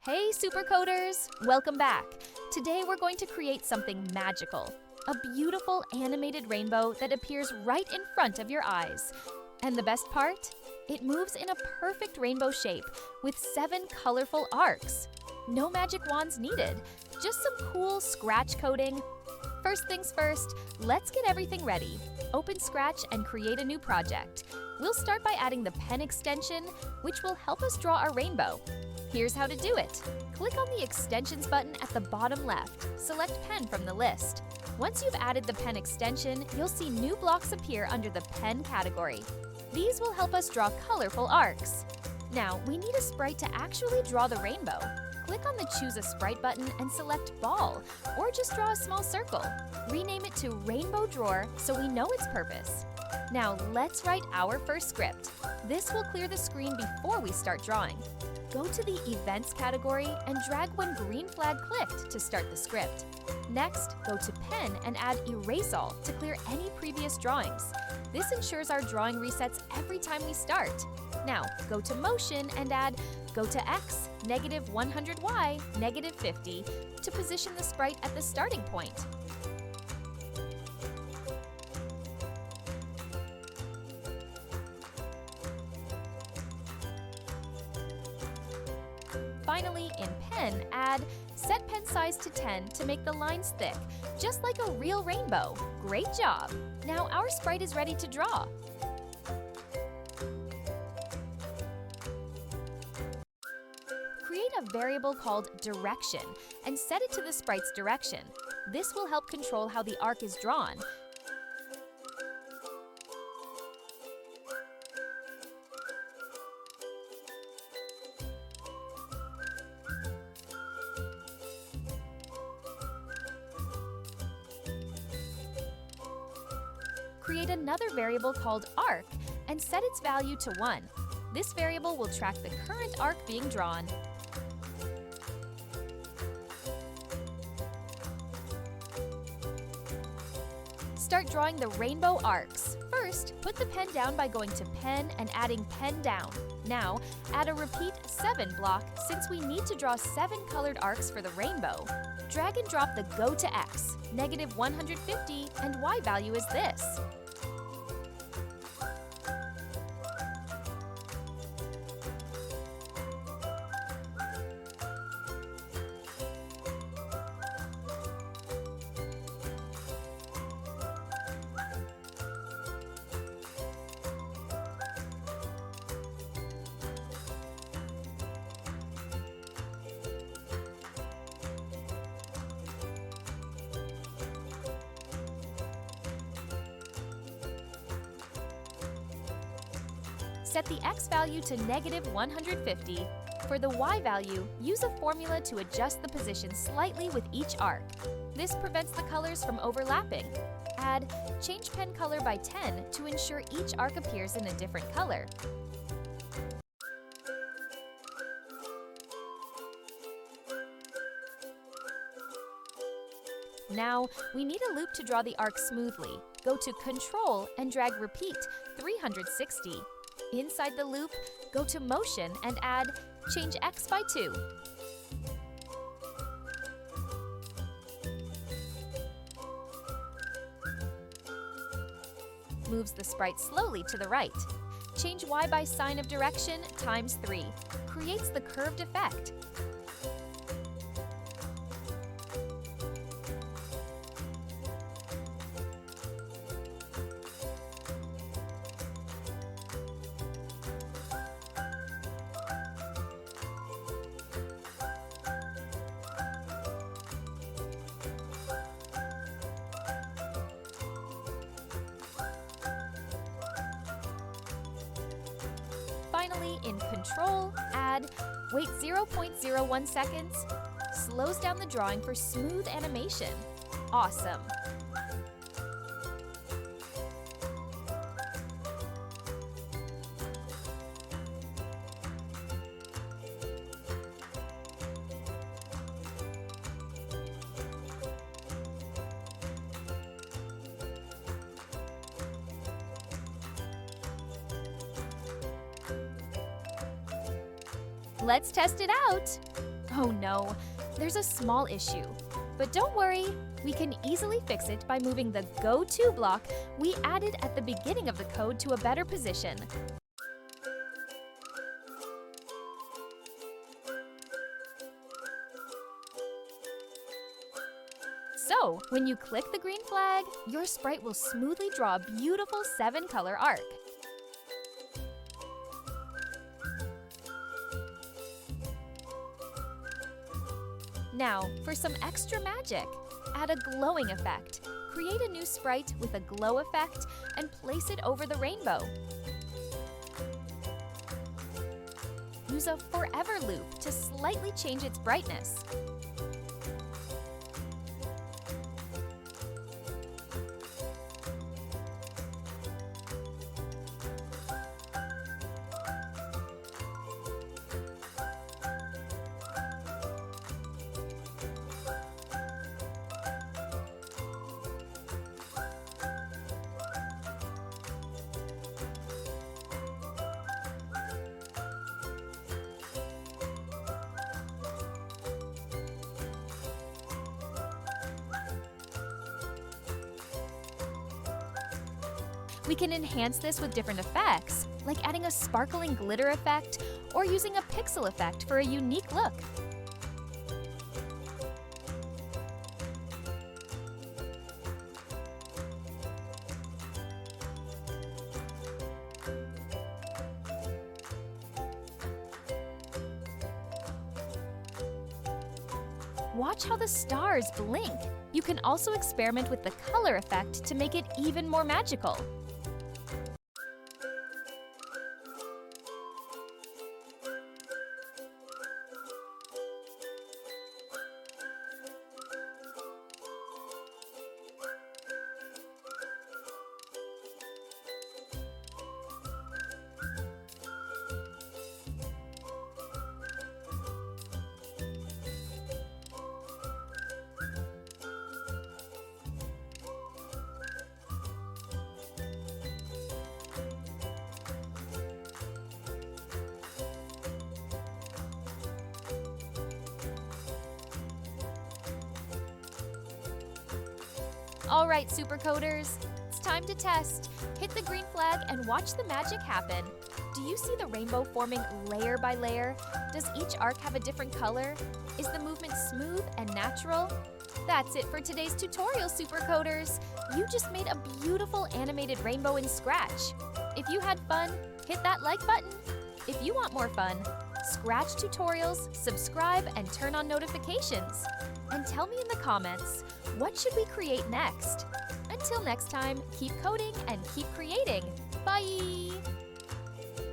Hey Supercoders! Welcome back. Today we're going to create something magical. A beautiful animated rainbow that appears right in front of your eyes. And the best part? It moves in a perfect rainbow shape with 7 colorful arcs. No magic wands needed, just some cool scratch coding. First things first, let's get everything ready. Open Scratch and create a new project. We'll start by adding the pen extension, which will help us draw our rainbow. Here's how to do it. Click on the Extensions button at the bottom left. Select Pen from the list. Once you've added the pen extension, you'll see new blocks appear under the Pen category. These will help us draw colorful arcs. Now, we need a sprite to actually draw the rainbow. Click on the Choose a Sprite button and select Ball, or just draw a small circle. Rename it to Rainbow Drawer so we know its purpose. Now, let's write our first script. This will clear the screen before we start drawing. Go to the Events category and drag when green flag clicked to start the script. Next, go to Pen and add Erase All to clear any previous drawings. This ensures our drawing resets every time we start. Now, go to Motion and add Go to X, -100Y, -50 to position the sprite at the starting point. Finally, in Pen, add Set Pen Size to 10 to make the lines thick, just like a real rainbow. Great job! Now our sprite is ready to draw. Create a variable called Direction and set it to the sprite's direction. This will help control how the arc is drawn. Create another variable called Arc and set its value to 1. This variable will track the current arc being drawn. Start drawing the rainbow arcs. First, put the pen down by going to Pen and adding Pen Down. Now, add a repeat 7 block since we need to draw 7 colored arcs for the rainbow. Drag and drop the Go to X, -150, and Y value is this. Set the X value to -150. For the Y value, use a formula to adjust the position slightly with each arc. This prevents the colors from overlapping. Add Change Pen Color by 10 to ensure each arc appears in a different color. Now, we need a loop to draw the arc smoothly. Go to Control and drag Repeat 360. Inside the loop, go to Motion and add Change X by 2. Moves the sprite slowly to the right. Change Y by Sign of Direction ×3. Creates the curved effect. Finally, in Control, add Wait 0.01 seconds. Slows down the drawing for smooth animation. Awesome! Let's test it out! Oh no, there's a small issue. But don't worry, we can easily fix it by moving the Go To block we added at the beginning of the code to a better position. So, when you click the green flag, your sprite will smoothly draw a beautiful 7-color arc. Now, for some extra magic, add a glowing effect. Create a new sprite with a glow effect and place it over the rainbow. Use a forever loop to slightly change its brightness. We can enhance this with different effects, like adding a sparkling glitter effect or using a pixel effect for a unique look. Watch how the stars blink. You can also experiment with the color effect to make it even more magical. All right, supercoders, it's time to test. Hit the green flag and watch the magic happen. Do you see the rainbow forming layer by layer? Does each arc have a different color? Is the movement smooth and natural? That's it for today's tutorial, supercoders. You just made a beautiful animated rainbow in Scratch. If you had fun, hit that like button. If you want more fun, Scratch tutorials, subscribe, and turn on notifications. And tell me in the comments, what should we create next? Until next time, keep coding and keep creating. Bye!